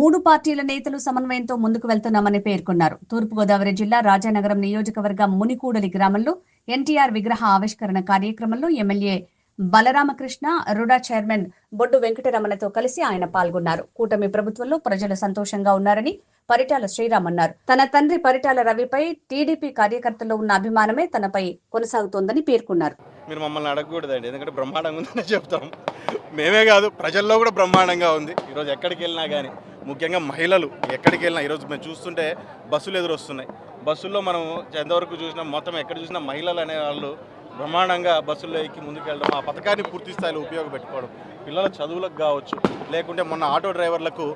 మూడు పార్టీల నేతలు సమన్వయంతో ముందుకు వెళ్తున్నామని పేర్కొన్నారు. తూర్పుగోదావరి జిల్లా రాజానగరం నియోజకవర్గం మునికూడలి గ్రామంలో ఎన్టీఆర్ విగ్రహ ఆవిష్కరణ కార్యక్రమంలో ఎమ్మెల్యే బలరామకృష్ణ, రుడా చైర్మన్ బొడ్డు వెంకటరమణతో కలిసి ఆయన పాల్గొన్నారు. కూటమి ప్రభుత్వంలో ప్రజలు సంతోషంగా ఉన్నారని పరిటాల శ్రీరామ్ అన్నారు. తన తండ్రి పరిటాల రవిపై టీడీపీ కార్యకర్తల్లో ఉన్న అభిమానమే తనపై కొనసాగుతోందని పేర్కొన్నారు. మీరు మమ్మల్ని అడగకూడదండి, ఎందుకంటే బ్రహ్మాండంగా ఉందని చెప్తాం. మేమే కాదు, ప్రజల్లో కూడా బ్రహ్మాండంగా ఉంది. ఈరోజు ఎక్కడికి వెళ్ళినా కానీ, ముఖ్యంగా మహిళలు ఎక్కడికి వెళ్ళినా, ఈరోజు మేము చూస్తుంటే బస్సులు ఎదురొస్తున్నాయి. బస్సుల్లో మనం ఎంతవరకు చూసినా, మొత్తం ఎక్కడ చూసినా మహిళలు అనే వాళ్ళు బ్రహ్మాండంగా బస్సుల్లో ఎక్కి ముందుకెళ్ళడం, ఆ పథకాన్ని పూర్తి స్థాయిలో ఉపయోగపెట్టుకోవడం, పిల్లల చదువులకు కావచ్చు, లేకుంటే మొన్న ఆటో డ్రైవర్లకు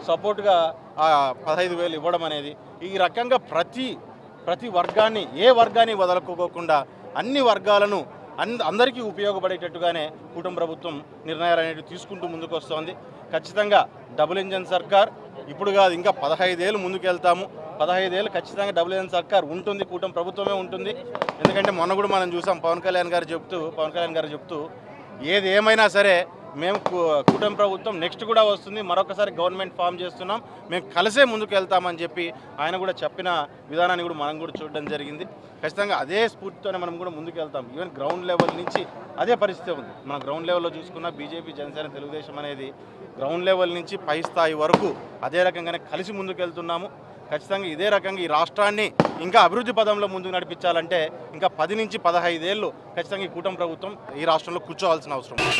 సపోర్ట్గా 15,000 ఇవ్వడం అనేది, ఈ రకంగా ప్రతి వర్గాన్ని, ఏ వర్గాన్ని వదలుకోకుండా అన్ని వర్గాలను అందరికీ ఉపయోగపడేటట్టుగానే కూటమి ప్రభుత్వం నిర్ణయాలు అనేవి తీసుకుంటూ ముందుకు వస్తోంది. ఖచ్చితంగా డబుల్ ఇంజన్ సర్కార్ ఇప్పుడు కాదు, ఇంకా 15 ఏళ్ళు ముందుకు వెళ్తాము. 15 ఏళ్ళు ఖచ్చితంగా డబుల్ ఇంజన్ సర్కార్ ఉంటుంది, కూటమి ప్రభుత్వమే ఉంటుంది. ఎందుకంటే మొన్న కూడా మనం చూసాం, పవన్ కళ్యాణ్ గారు చెప్తూ ఏది ఏమైనా సరే మేము కూటమి ప్రభుత్వం నెక్స్ట్ కూడా వస్తుంది, మరొకసారి గవర్నమెంట్ ఫామ్ చేస్తున్నాం, మేము కలిసే ముందుకు వెళ్తామని చెప్పి ఆయన కూడా చెప్పిన విధానాన్ని కూడా మనం కూడా చూడడం జరిగింది. ఖచ్చితంగా అదే స్ఫూర్తితోనే మనం కూడా ముందుకు వెళ్తాం. ఈవెన్ గ్రౌండ్ లెవెల్ నుంచి అదే పరిస్థితి ఉంది. మన గ్రౌండ్ లెవెల్లో చూసుకున్న బీజేపీ, జనసేన, తెలుగుదేశం అనేది గ్రౌండ్ లెవెల్ నుంచి పై స్థాయి వరకు అదే రకంగానే కలిసి ముందుకు వెళ్తున్నాము. ఖచ్చితంగా ఇదే రకంగా ఈ రాష్ట్రాన్ని ఇంకా అభివృద్ధి పదంలో ముందుకు నడిపించాలంటే ఇంకా 10 నుంచి 15 ఏళ్ళు ఖచ్చితంగా ఈ కూటమి ప్రభుత్వం ఈ రాష్ట్రంలో కూర్చోవాల్సిన అవసరం ఉంది.